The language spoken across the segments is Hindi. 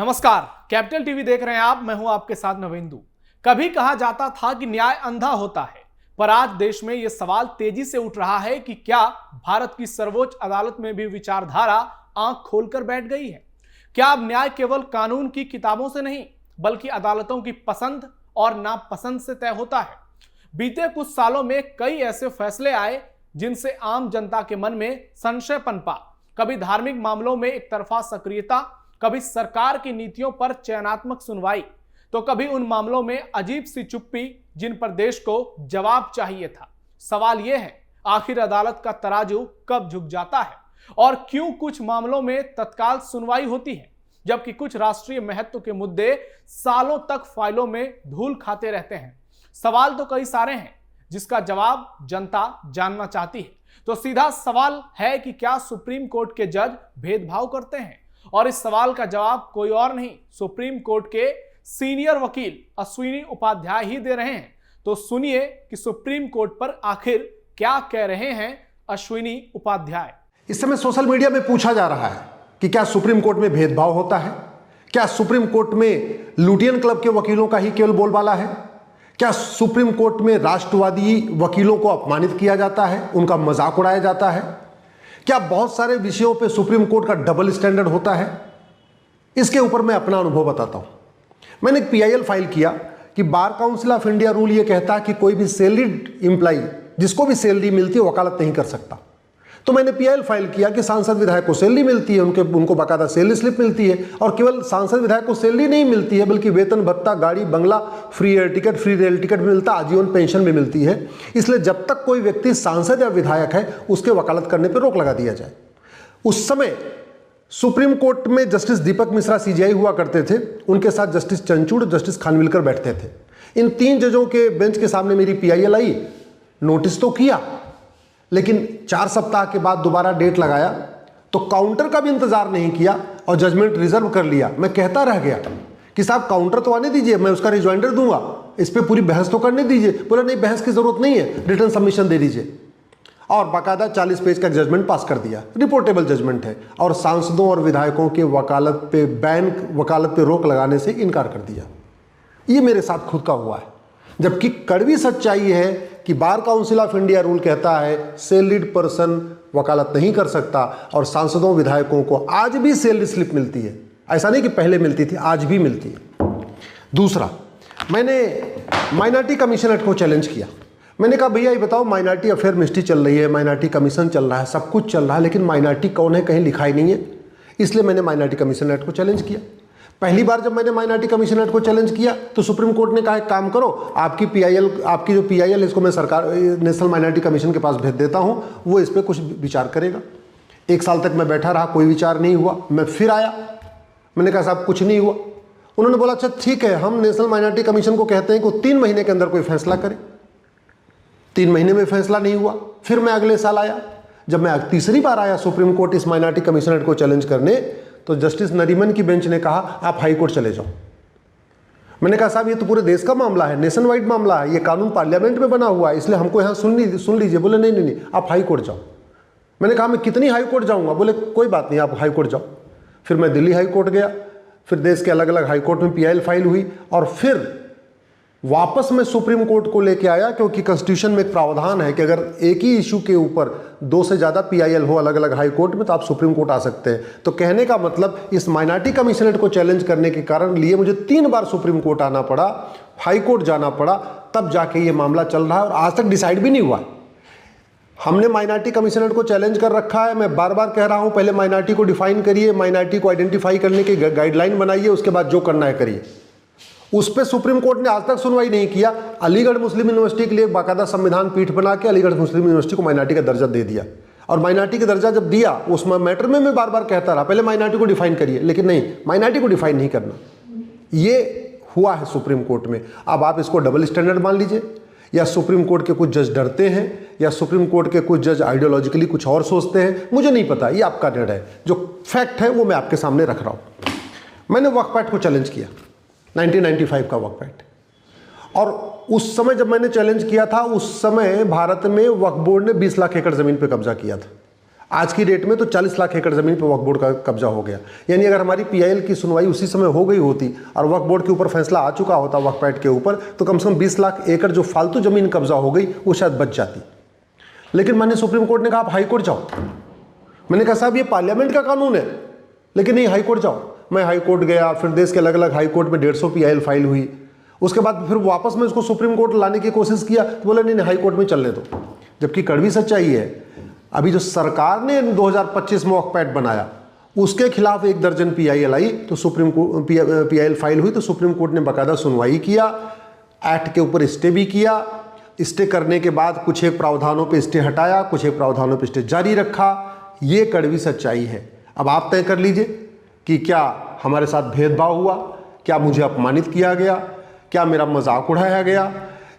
नमस्कार, कैपिटल टीवी देख रहे हैं आप। मैं हूं आपके साथ नवेंदु। कभी कहा जाता था कि न्याय अंधा होता है, पर आज देश में यह सवाल तेजी से उठ रहा है कि क्या भारत की सर्वोच्च अदालत में भी विचारधारा आंख खोलकर बैठ गई है? क्या अब न्याय केवल कानून की किताबों से नहीं, बल्कि अदालतों की पसंद और नापसंद से तय होता है? बीते कुछ सालों में कई ऐसे फैसले आए जिनसे आम जनता के मन में संशय पनपा। कभी धार्मिक मामलों में एक तरफा सक्रियता, कभी सरकार की नीतियों पर चयनात्मक सुनवाई, तो कभी उन मामलों में अजीब सी चुप्पी जिन पर देश को जवाब चाहिए था। सवाल यह है, आखिर अदालत का तराजू कब झुक जाता है और क्यों कुछ मामलों में तत्काल सुनवाई होती है, जबकि कुछ राष्ट्रीय महत्व के मुद्दे सालों तक फाइलों में धूल खाते रहते हैं। सवाल तो कई सारे हैं जिसका जवाब जनता जानना चाहती है। तो सीधा सवाल है कि क्या सुप्रीम कोर्ट के जज भेदभाव करते हैं? और इस सवाल का जवाब कोई और नहीं, सुप्रीम कोर्ट के सीनियर वकील अश्विनी उपाध्याय ही दे रहे हैं। तो सुनिए कि सुप्रीम कोर्ट पर आखिर क्या कह रहे हैं अश्विनी उपाध्याय। इस समय सोशल मीडिया में पूछा जा रहा है कि क्या सुप्रीम कोर्ट में भेदभाव होता है? क्या सुप्रीम कोर्ट में लुटियन क्लब के वकीलों का ही केवल बोलबाला है? क्या सुप्रीम कोर्ट में राष्ट्रवादी वकीलों को अपमानित किया जाता है, उनका मजाक उड़ाया जाता है? क्या बहुत सारे विषयों पे सुप्रीम कोर्ट का डबल स्टैंडर्ड होता है? इसके ऊपर मैं अपना अनुभव बताता हूं। मैंने एक पीआईएल फाइल किया कि bar council of India rule ये कहता है कि कोई भी सैलरीड एम्प्लॉय जिसको भी सैलरी मिलती है वकालत नहीं कर सकता। तो मैंने पीआईएल फाइल किया कि सांसद विधायक को सैलरी मिलती है, उनको बाकायदा सैलरी स्लिप मिलती है, और केवल सांसद विधायक को सैलरी नहीं मिलती है बल्कि वेतन भत्ता, गाड़ी, बंगला, free air ticket, free rail ticket भी मिलता है, आजीवन पेंशन भी मिलती है। इसलिए जब तक कोई व्यक्ति सांसद या विधायक है उसके वकालत करने पर रोक लगा दिया जाए। उस समय सुप्रीम कोर्ट में जस्टिस दीपक मिश्रा सीजेआई हुआ करते थे, उनके साथ जस्टिस चंचूड़, जस्टिस खानविलकर बैठते थे। इन तीन जजों के बेंच के सामने मेरी पीआईएल आई, नोटिस तो किया, लेकिन 4 सप्ताह के बाद दोबारा डेट लगाया तो काउंटर का भी इंतजार नहीं किया और जजमेंट रिजर्व कर लिया। मैं कहता रह गया कि साहब काउंटर तो आने दीजिए, मैं उसका रिजॉइंडर दूंगा, इस पर पूरी बहस तो करने दीजिए। बोला नहीं, बहस की जरूरत नहीं है, रिटर्न सबमिशन दे दीजिए। और बाकायदा 40 पेज का जजमेंट पास कर दिया, रिपोर्टेबल जजमेंट है, और सांसदों और विधायकों के वकालत पे रोक लगाने से इनकार कर दिया। ये मेरे साथ खुद का हुआ है। जबकि कड़वी सच्चाई है कि bar council of India rule कहता है सैलरीड पर्सन वकालत नहीं कर सकता, और सांसदों विधायकों को आज भी सैलरी स्लिप मिलती है। ऐसा नहीं कि पहले मिलती थी, आज भी मिलती है। दूसरा, मैंने माइनॉरिटी कमीशन एक्ट को चैलेंज किया। मैंने कहा भैया ये बताओ, माइनॉरिटी अफेयर मिनिस्ट्री चल रही है, माइनॉरिटी कमीशन चल रहा है, सब कुछ चल रहा है, लेकिन माइनॉरिटी कौन है कहीं लिखा ही नहीं है। इसलिए मैंने माइनॉरिटी कमीशन एक्ट को चैलेंज किया। पहली बार जब मैंने माइनॉरिटी कमीशन एक्ट को चैलेंज किया तो सुप्रीम कोर्ट ने कहा एक काम करो, आपकी जो पीआईएल इसको मैं सरकार नेशनल माइनॉरिटी कमीशन के पास भेज देता हूं, वो इस पर कुछ विचार करेगा। 1 साल तक मैं बैठा रहा, कोई विचार नहीं हुआ। मैं फिर आया, मैंने कहा साहब कुछ नहीं हुआ। उन्होंने बोला अच्छा ठीक है, हम नेशनल माइनॉरिटी कमीशन को कहते हैं कि 3 महीने के अंदर कोई फैसला करे। 3 महीने में फैसला नहीं हुआ। फिर मैं अगले साल आया। जब मैं तीसरी बार आया सुप्रीम कोर्ट इस माइनॉरिटी कमीशन एक्ट को चैलेंज करने, तो जस्टिस नरीमन की बेंच ने कहा आप हाई कोर्ट चले जाओ। मैंने कहा साहब ये तो पूरे देश का मामला है, नेशन वाइड मामला है, ये कानून पार्लियामेंट में बना हुआ है, इसलिए हमको यहाँ सुन लीजिए। बोले नहीं, आप हाई कोर्ट जाओ। मैंने कहा मैं कितनी हाई कोर्ट जाऊँगा? बोले कोई बात नहीं, आप हाई कोर्ट जाओ। फिर मैं दिल्ली हाई कोर्ट गया, फिर देश के अलग अलग हाई कोर्ट में पीआईएल फाइल हुई, और फिर वापस मैं सुप्रीम कोर्ट को लेके आया, क्योंकि कॉन्स्टिट्यूशन में एक प्रावधान है कि अगर एक ही इशू के ऊपर 2 से ज़्यादा पीआईएल हो अलग अलग हाई कोर्ट में तो आप सुप्रीम कोर्ट आ सकते हैं। तो कहने का मतलब इस माइनॉरिटी कमीशन एक्ट को चैलेंज करने के कारण लिए मुझे 3 बार सुप्रीम कोर्ट आना पड़ा, हाई कोर्ट जाना पड़ा, तब जाके ये मामला चल रहा है और आज तक डिसाइड भी नहीं हुआ। हमने माइनॉरिटी कमीशन एक्ट को चैलेंज कर रखा है। मैं बार बार कह रहा हूँ पहले माइनॉरिटी को डिफाइन करिए, माइनॉरिटी को आइडेंटिफाई करने की गाइडलाइन बनाइए, उसके बाद जो करना है करिए। उस पर सुप्रीम कोर्ट ने आज तक सुनवाई नहीं किया। अलीगढ़ मुस्लिम यूनिवर्सिटी के लिए बाकायदा संविधान पीठ बना के अलीगढ़ मुस्लिम यूनिवर्सिटी को माइनॉरिटी का दर्जा दे दिया, और माइनॉरिटी का दर्जा जब दिया उस मैटर में मैं बार बार कहता रहा पहले माइनॉरिटी को डिफाइन करिए, लेकिन नहीं, माइनॉरिटी को डिफाइन नहीं करना। ये हुआ है सुप्रीम कोर्ट में। अब आप इसको डबल स्टैंडर्ड मान लीजिए, या सुप्रीम कोर्ट के कुछ जज डरते हैं, या सुप्रीम कोर्ट के कुछ जज आइडियोलॉजिकली कुछ और सोचते हैं, मुझे नहीं पता, ये आपका निर्णय है। जो फैक्ट है वो मैं आपके सामने रख रहा हूँ। मैंने वक्फ एक्ट को चैलेंज किया, 1995 का वक्फ एक्ट, और उस समय जब मैंने चैलेंज किया था उस समय भारत में वक्फ बोर्ड ने 20 लाख एकड़ ज़मीन पे कब्जा किया था। आज की डेट में तो 40 लाख एकड़ ज़मीन पर वक्फ बोर्ड का कब्जा हो गया। यानी अगर हमारी पीआईएल की सुनवाई उसी समय हो गई होती और वक्फ बोर्ड के ऊपर फैसला आ चुका होता वक्फ एक्ट के ऊपर, तो कम से कम 20 लाख एकड़ जो फालतू ज़मीन कब्जा हो गई वो शायद बच जाती। लेकिन माननीय सुप्रीम कोर्ट ने कहा आप हाई कोर्ट जाओ। मैंने कहा साहब ये पार्लियामेंट का कानून है, लेकिन नहीं हाई कोर्ट जाओ। मैं हाई कोर्ट गया, फिर देश के अलग अलग हाई कोर्ट में 150 पीआईएल फाइल हुई। उसके बाद फिर वापस में इसको सुप्रीम कोर्ट लाने की कोशिश किया तो बोले नहीं हाई कोर्ट में चलने दो। जबकि कड़वी सच्चाई है, अभी जो सरकार ने 2025 में वक्फ एक्ट बनाया उसके खिलाफ 1 दर्जन पीआईएल आई, तो सुप्रीम कोर्ट पीआईएल फाइल हुई तो सुप्रीम कोर्ट ने बाकायदा सुनवाई किया, एक्ट के ऊपर स्टे भी किया। स्टे करने के बाद कुछ एक प्रावधानों पे स्टे हटाया, कुछ एक प्रावधानों पे स्टे जारी रखा। ये कड़वी सच्चाई है। अब आप तय कर लीजिए कि क्या हमारे साथ भेदभाव हुआ, क्या मुझे अपमानित किया गया, क्या मेरा मजाक उड़ाया गया,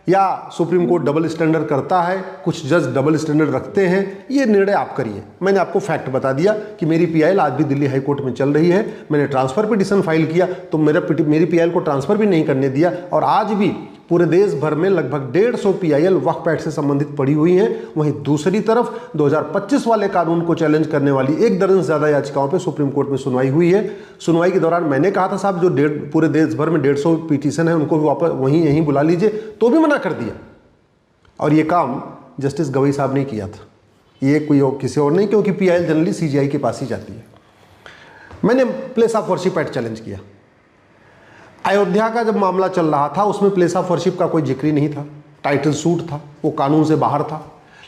या सुप्रीम कोर्ट डबल स्टैंडर्ड करता है, कुछ जज डबल स्टैंडर्ड रखते हैं। ये निर्णय आप करिए। मैंने आपको फैक्ट बता दिया कि मेरी पीआईएल आज भी दिल्ली हाई कोर्ट में चल रही है। मैंने ट्रांसफर पिटीशन फाइल किया तो मेरी पीआईएल को ट्रांसफर भी नहीं करने दिया, और आज भी पूरे देश भर में लगभग 150 पीआईएल वक्फ एक्ट से संबंधित पड़ी हुई हैं। वहीं दूसरी तरफ 2025 वाले कानून को चैलेंज करने वाली 1 दर्जन से ज़्यादा याचिकाओं पे सुप्रीम कोर्ट में सुनवाई हुई है। सुनवाई के दौरान मैंने कहा था साहब जो पूरे देश भर में 150 पिटीशन है उनको भी वापस यहीं बुला लीजिए, तो भी मना कर दिया। और ये काम जस्टिस गवई साहब ने किया था, ये कोई किसी और नहीं, क्योंकि पीआईएल जनरली सीजीआई के पास ही जाती है। मैंने place of worship act challenge किया। अयोध्या का जब मामला चल रहा था उसमें प्लेस ऑफ वर्शिप का कोई जिक्र ही नहीं था, टाइटल सूट था, वो कानून से बाहर था।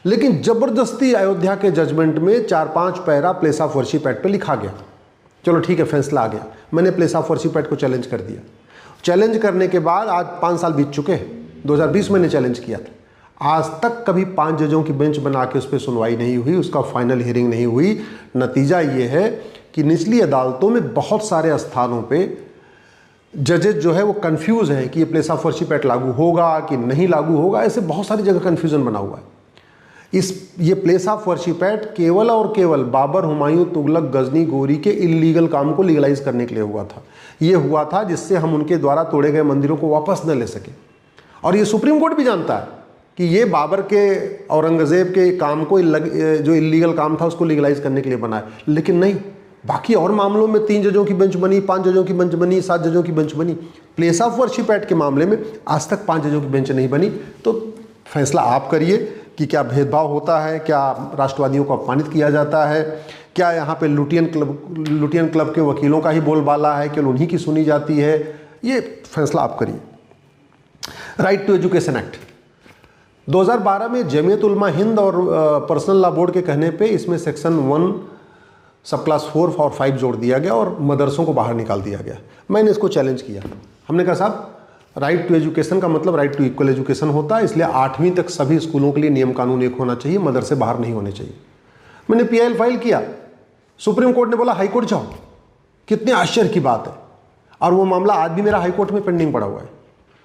लेकिन जबरदस्ती अयोध्या के जजमेंट में 4-5 para place of worship act पे लिखा गया। चलो ठीक है, फैसला आ गया। मैंने प्लेस ऑफ वर्शिप एक्ट को चैलेंज कर दिया। चैलेंज करने के बाद आज 5 साल बीत चुके हैं। 2020 मैंने चैलेंज किया था। आज तक कभी 5 जजों की बेंच बना के उस पर सुनवाई नहीं हुई, उसका फाइनल हियरिंग नहीं हुई। नतीजा ये है कि निचली अदालतों में बहुत सारे स्थानों पर जजेज जो है वो कंफ्यूज हैं कि ये प्लेस ऑफ वर्शिप एक्ट लागू होगा कि नहीं लागू होगा। ऐसे बहुत सारी जगह कंफ्यूजन बना हुआ है। ये प्लेस ऑफ वर्शिप एक्ट केवल और केवल बाबर, हुमायूं, तुगलक, गजनी, गोरी के इल्लीगल काम को लीगलाइज करने के लिए हुआ था। ये हुआ था जिससे हम उनके द्वारा तोड़े गए मंदिरों को वापस न ले सके। और ये सुप्रीम कोर्ट भी जानता है कि ये बाबर के, औरंगजेब के काम को जो इल्लीगल काम था उसको लीगलाइज करने के लिए बना है। लेकिन नहीं, बाकी और मामलों में 3 जजों की बेंच बनी, 5 जजों की बेंच बनी, 7 जजों की बेंच बनी। प्लेस ऑफ वर्शिप एक्ट के मामले में आज तक 5 जजों की बेंच नहीं बनी। तो फैसला आप करिए कि क्या भेदभाव होता है, क्या राष्ट्रवादियों को अपमानित किया जाता है, क्या यहाँ पे लुटियन क्लब के वकीलों का ही बोलबाला है, केवल उन्हीं की सुनी जाती है। ये फैसला आप करिए। राइट टू एजुकेशन एक्ट 2012 में जमीयत उलमा हिंद और पर्सनल लॉ बोर्ड के कहने पे इसमें सेक्शन 1 सब क्लास 4 और 5 जोड़ दिया गया और मदरसों को बाहर निकाल दिया गया। मैंने इसको चैलेंज किया। हमने कहा साहब राइट टू एजुकेशन का मतलब राइट टू इक्वल एजुकेशन होता है, इसलिए 8वीं तक सभी स्कूलों के लिए नियम कानून एक होना चाहिए, मदरसे बाहर नहीं होने चाहिए। मैंने पीआईएल फाइल किया, सुप्रीम कोर्ट ने बोला हाई कोर्ट जाओ। कितने आश्चर्य की बात है। और वो मामला आज भी मेरा हाई कोर्ट में पेंडिंग पड़ा हुआ है।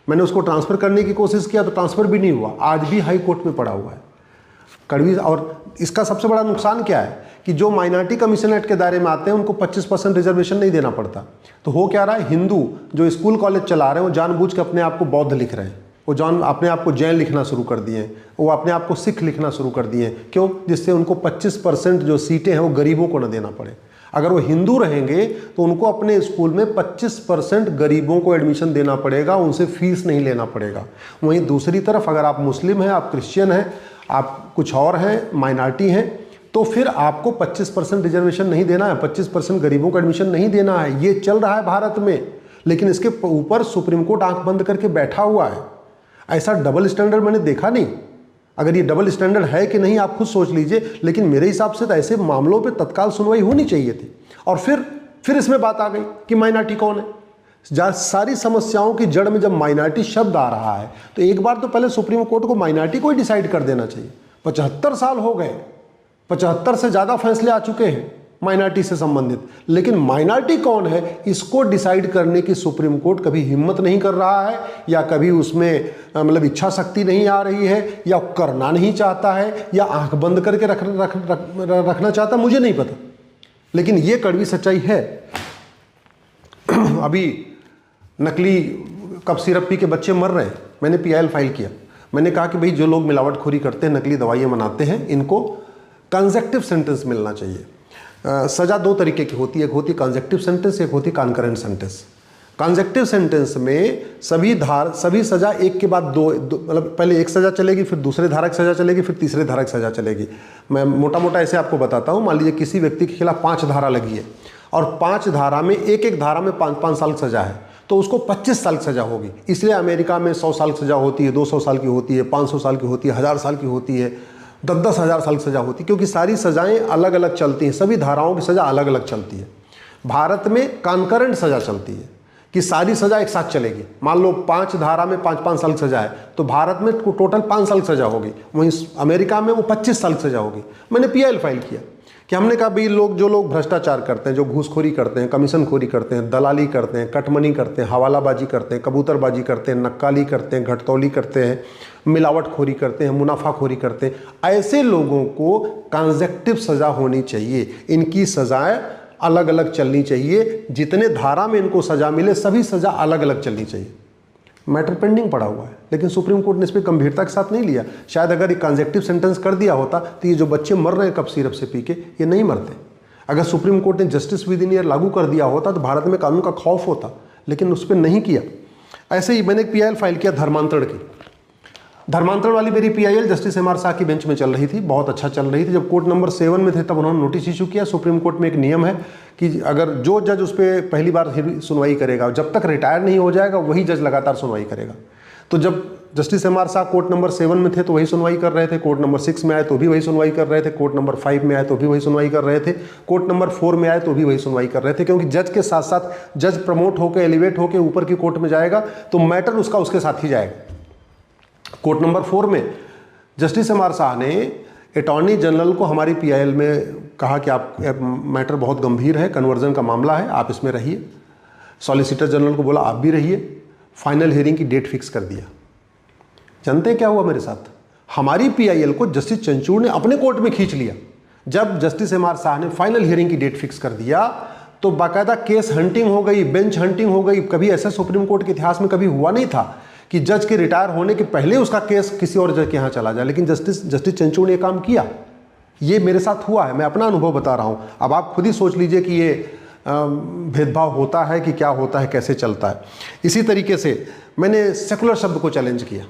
मैंने उसको ट्रांसफ़र करने की कोशिश किया तो ट्रांसफ़र भी नहीं हुआ, आज भी हाई कोर्ट में पड़ा हुआ है। कड़वी। और इसका सबसे बड़ा नुकसान क्या है कि जो माइनॉरिटी कमीशन एक्ट के दायरे में आते हैं उनको 25% रिजर्वेशन नहीं देना पड़ता। तो हो क्या रहा है, हिंदू जो स्कूल कॉलेज चला रहे हैं वो जानबूझ के अपने आप को बौद्ध लिख रहे हैं, वो अपने आप को जैन लिखना शुरू कर दिए हैं, वो अपने आप को सिख लिखना शुरू कर दिए हैं। क्यों? जिससे उनको 25% जो सीटें हैं वो गरीबों को न देना पड़े। अगर वो हिंदू रहेंगे तो उनको अपने स्कूल में 25% गरीबों को एडमिशन देना पड़ेगा, उनसे फीस नहीं लेना पड़ेगा। वहीं दूसरी तरफ अगर आप मुस्लिम हैं, आप क्रिश्चियन हैं, आप कुछ और हैं, माइनॉरिटी हैं, तो फिर आपको 25% रिजर्वेशन नहीं देना है, 25% गरीबों को एडमिशन नहीं देना है। ये चल रहा है भारत में, लेकिन इसके ऊपर सुप्रीम कोर्ट आंख बंद करके बैठा हुआ है। ऐसा डबल स्टैंडर्ड मैंने देखा नहीं। अगर ये डबल स्टैंडर्ड है कि नहीं आप खुद सोच लीजिए, लेकिन मेरे हिसाब से तो ऐसे मामलों पे तत्काल सुनवाई होनी चाहिए थी। और फिर इसमें बात आ गई कि माइनॉरिटी कौन है। सारी समस्याओं की जड़ में जब माइनॉरिटी शब्द आ रहा है तो एक बार तो पहले सुप्रीम कोर्ट को माइनॉरिटी को ही डिसाइड कर देना चाहिए। 75 साल हो गए, 75 से ज़्यादा फैसले आ चुके हैं माइनॉरिटी से संबंधित, लेकिन माइनॉरिटी कौन है इसको डिसाइड करने की सुप्रीम कोर्ट कभी हिम्मत नहीं कर रहा है, या कभी उसमें मतलब इच्छा शक्ति नहीं आ रही है, या करना नहीं चाहता है, या आंख बंद करके रखना चाहता, मुझे नहीं पता। लेकिन ये कड़वी सच्चाई है। अभी नकली कफ सिरप पी के बच्चे मर रहे हैं। मैंने पीआईएल फाइल किया। मैंने कहा कि भाई जो लोग मिलावटखोरी करते हैं, नकली दवाइयाँ बनाते हैं, इनको कंसेक्टिव सेंटेंस मिलना चाहिए। सज़ा दो तरीके की होती है, एक होती है कंसेक्टिव सेंटेंस, एक होती है कॉन्करेंट सेंटेंस। कंसेक्टिव सेंटेंस में सभी सज़ा एक के बाद दो मतलब पहले एक सज़ा चलेगी, फिर दूसरे धारा की सज़ा चलेगी, फिर तीसरे धारा की सज़ा चलेगी। मैं मोटा मोटा ऐसे आपको बताता हूँ। मान लीजिए किसी व्यक्ति के खिलाफ 5 धारा लगी है और 5 धारा में एक धारा में 5-5 साल की सज़ा है, तो उसको 25 साल की सज़ा होगी। इसलिए अमेरिका में 100 साल की सज़ा होती है, 200 साल की होती है, 500 साल की होती है, 1000 साल की होती है, 10-10 हज़ार साल की सज़ा होती है, क्योंकि सारी सज़ाएँ अलग अलग चलती हैं, सभी धाराओं की सज़ा अलग अलग चलती है। भारत में कॉन्करेंट सज़ा चलती है कि सारी सज़ा एक साथ चलेगी। मान लो 5 धारा में 5-5 साल की सज़ा है, तो भारत में टोटल 5 साल की सज़ा होगी, वहीं अमेरिका में वो 25 साल की सज़ा होगी। मैंने PIL फाइल किया कि हमने कहा भाई जो लोग भ्रष्टाचार करते हैं, जो घूसखोरी करते हैं, कमीशनखोरी करते हैं, दलाली करते हैं, कटमनी करते हैं, हवालाबाजी करते हैं, कबूतरबाजी करते हैं, नक्काली करते हैं, घटतौली करते हैं, मिलावटखोरी करते हैं, मुनाफाखोरी करते हैं, ऐसे लोगों को कंसेक्टिव सज़ा होनी चाहिए। इनकी सज़ाएँ अलग अलग चलनी चाहिए। जितने धारा में इनको सज़ा मिले सभी सज़ा अलग अलग चलनी चाहिए। मैटर पेंडिंग पड़ा हुआ है, लेकिन सुप्रीम कोर्ट ने इस पर गंभीरता के साथ नहीं लिया। शायद अगर ये कंसेक्टिव सेंटेंस कर दिया होता तो ये जो बच्चे मर रहे हैं कप सिरप से पी के, ये नहीं मरते। अगर सुप्रीम कोर्ट ने जस्टिस विद इन ईयर लागू कर दिया होता तो भारत में कानून का खौफ होता, लेकिन उस पर नहीं किया। ऐसे ही मैंने एक PIL फाइल किया धर्मांतरण की। धर्मांतरण वाली मेरी PIL जस्टिस MR शाह की बेंच में चल रही थी, बहुत अच्छा चल रही थी। जब कोर्ट नंबर 7 में थे तब उन्होंने नोटिस इशू किया। सुप्रीम कोर्ट में एक नियम है कि अगर जो जज उस पर पहली बार सुनवाई करेगा, जब तक रिटायर नहीं हो जाएगा वही जज लगातार सुनवाई करेगा। तो जब justice MR Shah court number 7 में थे तो वही सुनवाई कर रहे थे, कोर्ट नंबर 6 में आए तो भी वही सुनवाई कर रहे थे, कोर्ट नंबर 5 में आए तो भी वही सुनवाई कर रहे थे, कोर्ट नंबर 4 में आए तो भी वही सुनवाई कर रहे थे। क्योंकि जज के साथ साथ जज प्रमोट होकर एलिवेट होकर ऊपर की कोर्ट में जाएगा तो मैटर उसका उसके साथ ही जाएगा। कोर्ट नंबर 4 में जस्टिस MR शाह ने अटॉर्नी जनरल को हमारी PIL में कहा कि आप मैटर बहुत गंभीर है, कन्वर्जन का मामला है, आप इसमें रहिए। सॉलिसिटर जनरल को बोला आप भी रहिए। फाइनल हियरिंग की डेट फिक्स कर दिया। जानते क्या हुआ मेरे साथ? हमारी PIL को जस्टिस चंचूड़ ने अपने कोर्ट में खींच लिया। जब जस्टिस MR शाह ने फाइनल हियरिंग की डेट फिक्स कर दिया तो बाकायदा केस हंटिंग हो गई, बेंच हंटिंग हो गई। कभी ऐसा सुप्रीम कोर्ट के इतिहास में कभी हुआ नहीं था कि जज के रिटायर होने के पहले उसका केस किसी और जज के यहाँ चला जाए, लेकिन जस्टिस चंचूड़ ने काम किया। ये मेरे साथ हुआ है, मैं अपना अनुभव बता रहा हूँ। अब आप खुद ही सोच लीजिए कि ये भेदभाव होता है कि क्या होता है, कैसे चलता है। इसी तरीके से मैंने सेकुलर शब्द को चैलेंज किया।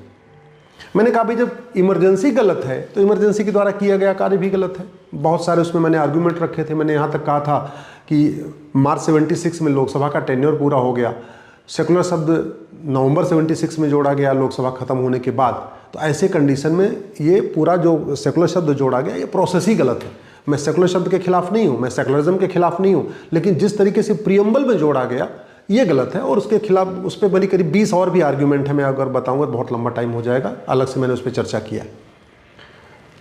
मैंने कहा भाई जब इमरजेंसी गलत है तो इमरजेंसी के द्वारा किया गया कार्य भी गलत है। बहुत सारे उसमें मैंने आर्गूमेंट रखे थे। मैंने यहाँ तक कहा था कि मार्च 76 में लोकसभा का टेन्योर पूरा हो गया, सेकुलर शब्द नवंबर 76 में जोड़ा गया लोकसभा खत्म होने के बाद। तो ऐसे कंडीशन में ये पूरा जो सेकुलर शब्द जोड़ा गया ये प्रोसेस ही गलत है। मैं सेकुलर शब्द के खिलाफ नहीं हूँ, मैं सेकुलरिज्म के खिलाफ नहीं हूँ, लेकिन जिस तरीके से प्रीएम्बल में जोड़ा गया ये गलत है। और उसके खिलाफ उस पर बड़ी करीब 20 और भी आर्ग्यूमेंट है। मैं अगर बताऊँगा तो बहुत लंबा टाइम हो जाएगा, अलग से मैंने उस पर चर्चा किया।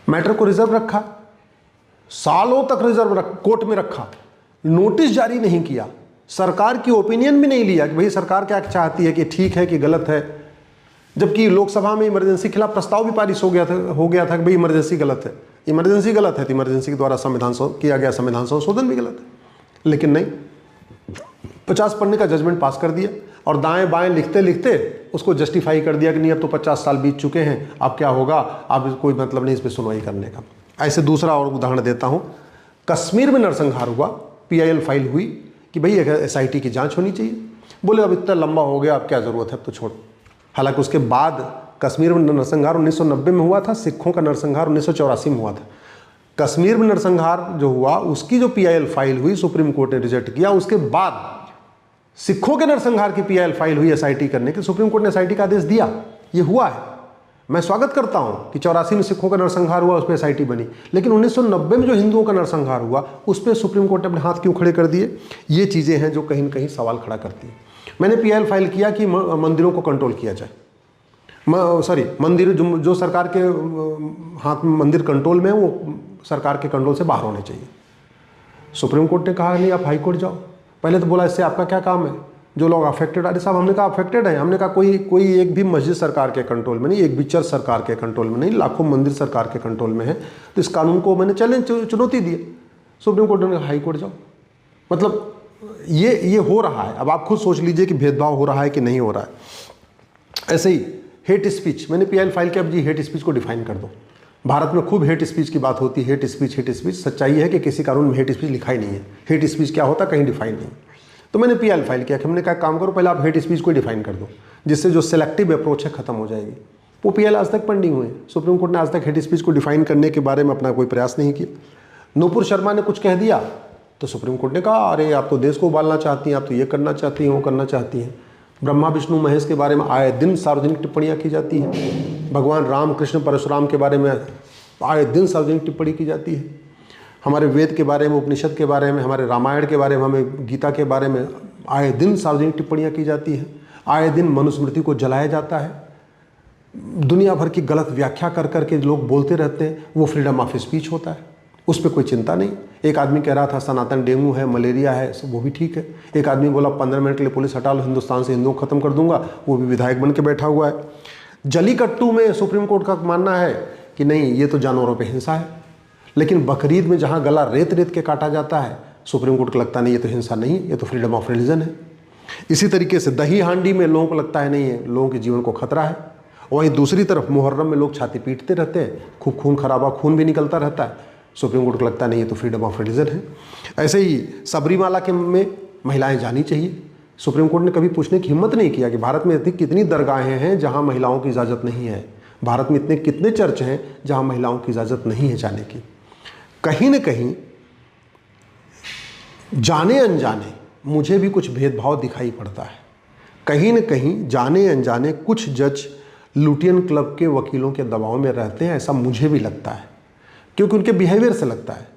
मैटर को रिजर्व रखा, सालों तक रिजर्व कोर्ट में रखा, नोटिस जारी नहीं किया, सरकार की ओपिनियन भी नहीं लिया कि भाई सरकार क्या चाहती है, कि ठीक है कि गलत है। जबकि लोकसभा में इमरजेंसी के खिलाफ प्रस्ताव भी पारित हो गया था कि भाई इमरजेंसी गलत है। इमरजेंसी गलत है तो इमरजेंसी के द्वारा किया गया संविधान संशोधन भी गलत है। लेकिन नहीं, 50 पन्ने का जजमेंट पास कर दिया और दाएं बाएं लिखते लिखते उसको जस्टिफाई कर दिया कि नहीं अब तो 50 साल बीत चुके हैं, अब क्या होगा, अब कोई मतलब नहीं इस पर सुनवाई करने का। ऐसे दूसरा और उदाहरण देता हूँ। कश्मीर में नरसंहार हुआ, PIL फाइल हुई कि भाई SIT की जांच होनी चाहिए। बोले अब इतना लंबा हो गया, अब क्या ज़रूरत है, अब तो छोड़। हालांकि उसके बाद कश्मीर में नरसंहार 1990 में हुआ था, सिखों का नरसंहार 1984 में हुआ था। कश्मीर में नरसंहार जो हुआ उसकी जो PIL फाइल हुई सुप्रीम कोर्ट ने रिजेक्ट किया। उसके बाद सिखों के नरसंहार की PIL फाइल हुई SIT करने की, सुप्रीम कोर्ट ने SIT का आदेश दिया। ये हुआ है, मैं स्वागत करता हूँ कि 84 में सिखों का नरसंहार हुआ, उस पर SIT बनी। लेकिन 1990 में जो हिंदुओं का नरसंहार हुआ उस पर सुप्रीम कोर्ट ने अपने हाथ क्यों खड़े कर दिए? ये चीज़ें हैं जो कहीं न कहीं सवाल खड़ा करती हैं। मैंने PIL फाइल किया कि मंदिरों को कंट्रोल किया जाए। मंदिर जो सरकार के हाथ में मंदिर कंट्रोल में है वो सरकार के कंट्रोल से बाहर होने चाहिए। सुप्रीम कोर्ट ने कहा नहीं आप हाई कोर्ट जाओ। पहले तो बोला इससे आपका क्या काम है, जो लोग अफेक्टेड। अरे साहब हमने कहा अफेक्टेड है, हमने कहा कोई एक भी मस्जिद सरकार के कंट्रोल में नहीं, एक भी चर्च सरकार के कंट्रोल में नहीं, लाखों मंदिर सरकार के कंट्रोल में है। तो इस कानून को मैंने चुनौती दी। सुप्रीम कोर्ट ने हाई कोर्ट जाओ। मतलब ये हो रहा है। अब आप खुद सोच लीजिए कि भेदभाव हो रहा है कि नहीं हो रहा है। ऐसे ही हेट स्पीच, मैंने PIL फाइल किया, अब जी हेट स्पीच को डिफाइन कर दो। भारत में खूब हेट स्पीच की बात होती है, हेट स्पीच। सच्चाई है कि किसी कानून में हेट स्पीच लिखा ही नहीं है। हेट स्पीच क्या होता कहीं डिफाइन नहीं। तो मैंने पीएल फाइल किया कि हमने कहा काम करो, पहले आप हेट स्पीच को डिफाइन कर दो, जिससे जो सिलेक्टिव अप्रोच है खत्म हो जाएगी। वो पीएल आज तक पेंडिंग हुए। सुप्रीम कोर्ट ने आज तक हेट स्पीच को डिफाइन करने के बारे में अपना कोई प्रयास नहीं किया। नूपुर शर्मा ने कुछ कह दिया तो सुप्रीम कोर्ट ने कहा अरे आप तो देश को उबालना चाहती हैं, आप तो ये करना चाहती हैं, वो करना चाहती हैं। ब्रह्मा विष्णु महेश के बारे में आए दिन सार्वजनिक टिप्पणियाँ की जाती हैं। भगवान राम कृष्ण परशुराम के बारे में आए दिन सार्वजनिक टिप्पणी की जाती है। हमारे वेद के बारे में, उपनिषद के बारे में, हमारे रामायण के बारे में, हमें गीता के बारे में आए दिन सार्वजनिक टिप्पणियाँ की जाती हैं। आए दिन मनुस्मृति को जलाया जाता है। दुनिया भर की गलत व्याख्या कर करके लोग बोलते रहते हैं, वो फ्रीडम ऑफ स्पीच होता है, उस पर कोई चिंता नहीं। एक आदमी कह रहा था सनातन डेंगू है, मलेरिया है, वो भी ठीक है। एक आदमी बोला 15 मिनट के लिए पुलिस हटा लो, हिंदुस्तान से हिंदुओं को खत्म कर दूंगा, वो भी विधायक बन के बैठा हुआ है। जलीकट्टू में सुप्रीम कोर्ट का मानना है कि नहीं ये तो जानवरों पर हिंसा है, लेकिन बकरीद में जहाँ गला रेत रेत के काटा जाता है सुप्रीम कोर्ट को लगता नहीं ये तो हिंसा नहीं, ये तो फ्रीडम ऑफ रिलीजन है। इसी तरीके से दही हांडी में लोगों को लगता है नहीं है, लोगों के जीवन को खतरा है। वहीं दूसरी तरफ मुहर्रम में लोग छाती पीटते रहते हैं, खूब खून खराबा, खून भी निकलता रहता है, सुप्रीम कोर्ट को लगता नहीं ये तो फ्रीडम ऑफ रिलीजन है। ऐसे ही सबरीमाला के में महिलाएं जानी चाहिए। सुप्रीम कोर्ट ने कभी पूछने की हिम्मत नहीं किया कि भारत में ऐसी कितनी दरगाहें हैं जहां महिलाओं की इजाज़त नहीं है। भारत में इतने कितने चर्च हैं जहां महिलाओं की इजाज़त नहीं है जाने की। कहीं न कहीं जाने अनजाने मुझे भी कुछ भेदभाव दिखाई पड़ता है। कहीं न कहीं जाने अनजाने कुछ जज लुटियन क्लब के वकीलों के दबाव में रहते हैं, ऐसा मुझे भी लगता है, क्योंकि उनके बिहेवियर से लगता है।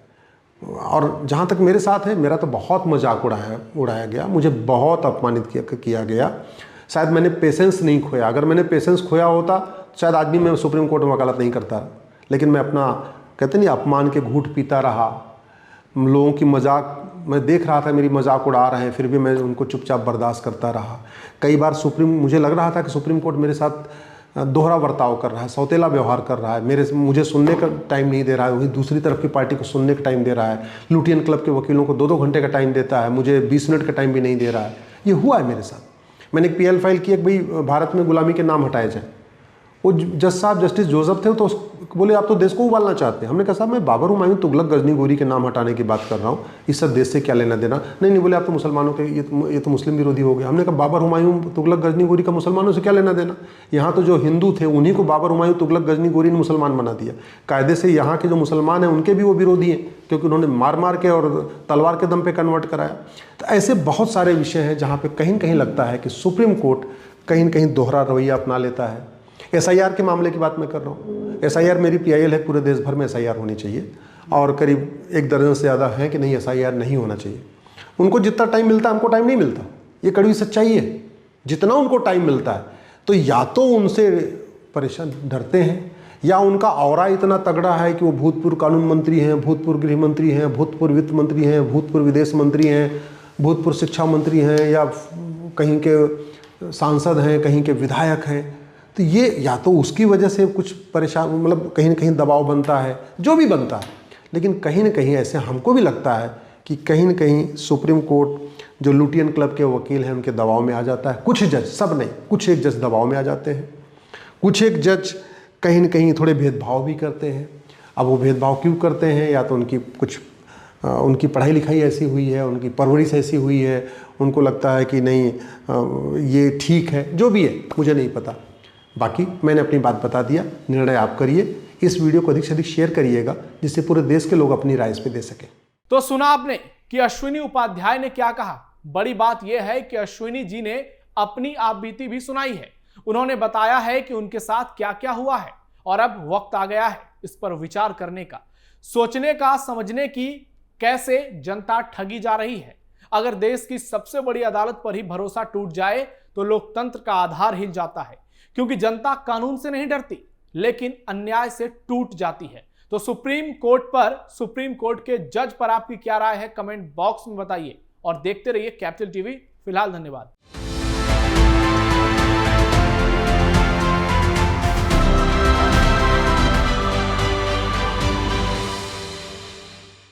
और जहाँ तक मेरे साथ है, मेरा तो बहुत मजाक उड़ाया गया, मुझे बहुत अपमानित किया गया। शायद मैंने पेशेंस नहीं खोया। अगर मैंने पेशेंस खोया होता शायद आज भी मैं सुप्रीम कोर्ट में वकालत नहीं करता, लेकिन मैं अपना कहते नहीं अपमान के घूंट पीता रहा। लोगों की मजाक मैं देख रहा था, मेरी मजाक उड़ा रहे हैं, फिर भी मैं उनको चुपचाप बर्दाश्त करता रहा। कई बार मुझे लग रहा था कि सुप्रीम कोर्ट मेरे साथ दोहरा बर्ताव कर रहा है, सौतेला व्यवहार कर रहा है, मुझे सुनने का टाइम नहीं दे रहा है, वहीं दूसरी तरफ की पार्टी को सुनने का टाइम दे रहा है। लुटियन क्लब के वकीलों को 2-2 घंटे का टाइम देता है, मुझे 20 मिनट का टाइम भी नहीं दे रहा है। ये हुआ है मेरे साथ। मैंने एक पीएल फाइल की, भाई भारत में गुलामी के नाम हटाए जाए। वो जज साहब जस्टिस जोसेफ थे, तो बोले आप तो देश को उबालना चाहते हैं। हमने कहा साहब मैं बाबर हुमायूं, तुगलक, गजनी गोरी के नाम हटाने की बात कर रहा हूँ, इस सब देश से क्या लेना देना। नहीं बोले आप तो मुसलमानों के, ये तो मुस्लिम विरोधी हो गया। हमने कहा बाबर हुमायूं, तुगलक, गजनी गोरी का मुसलमानों से क्या लेना देना। यहाँ तो जो हिंदू थे उन्हीं को बाबर हुमायूं, तुगलक, गजनी गोरी ने मुसलमान बना दिया। कायदे से यहाँ के जो मुसलमान हैं उनके भी वो विरोधी हैं, क्योंकि उन्होंने मार के और तलवार के दम पे कन्वर्ट कराया। तो ऐसे बहुत सारे विषय हैं जहाँ पे कहीं न कहीं लगता है कि सुप्रीम कोर्ट कहीं न कहीं दोहरा रवैया अपना लेता है। एसआईआर के मामले की बात मैं कर रहा हूँ। एसआईआर मेरी पीआईएल है, पूरे देश भर में एसआईआर होनी चाहिए, और करीब 1 दर्जन से ज़्यादा है कि नहीं एसआईआर नहीं होना चाहिए। उनको जितना टाइम मिलता है हमको टाइम नहीं मिलता, ये कड़वी सच्चाई है। जितना उनको टाइम मिलता है तो या तो उनसे परेशान डरते हैं, या उनका ऑरा इतना तगड़ा है कि वो भूतपूर्व कानून मंत्री हैं, भूतपूर्व गृह मंत्री हैं, भूतपूर्व वित्त मंत्री हैं, भूतपूर्व विदेश मंत्री हैं, भूतपूर्व शिक्षा मंत्री हैं, या कहीं के सांसद हैं, कहीं के विधायक हैं। तो ये या तो उसकी वजह से कुछ परेशान, मतलब कहीं ना कहीं दबाव बनता है, जो भी बनता है, लेकिन कहीं ना कहीं ऐसे हमको भी लगता है कि कहीं ना कहीं सुप्रीम कोर्ट जो लुटियन क्लब के वकील हैं उनके दबाव में आ जाता है। कुछ जज, सब नहीं, कुछ एक जज दबाव में आ जाते हैं। कुछ एक जज कहीं ना कहीं थोड़े भेदभाव भी करते हैं। अब वो भेदभाव क्यों करते हैं, या तो उनकी पढ़ाई लिखाई ऐसी हुई है, उनकी परवरिश ऐसी हुई है, उनको लगता है कि नहीं ये ठीक है, जो भी है मुझे नहीं पता। बाकी मैंने अपनी बात बता दिया, निर्णय आप करिए। इस वीडियो को अधिक से अधिक शेयर करिएगा, जिससे पूरे देश के लोग अपनी राय इस पे दे सकें। तो सुना आपने कि अश्विनी उपाध्याय ने क्या कहा। बड़ी बात यह है कि अश्विनी जी ने अपनी आप बीती भी सुनाई है। उन्होंने बताया है कि उनके साथ क्या क्या हुआ है, और अब वक्त आ गया है इस पर विचार करने का, सोचने का, समझने की कैसे जनता ठगी जा रही है। अगर देश की सबसे बड़ी अदालत पर ही भरोसा टूट जाए तो लोकतंत्र का आधार हिल जाता है, क्योंकि जनता कानून से नहीं डरती लेकिन अन्याय से टूट जाती है। तो सुप्रीम कोर्ट के जज पर आपकी क्या राय है, कमेंट बॉक्स में बताइए और देखते रहिए कैपिटल टीवी। फिलहाल धन्यवाद।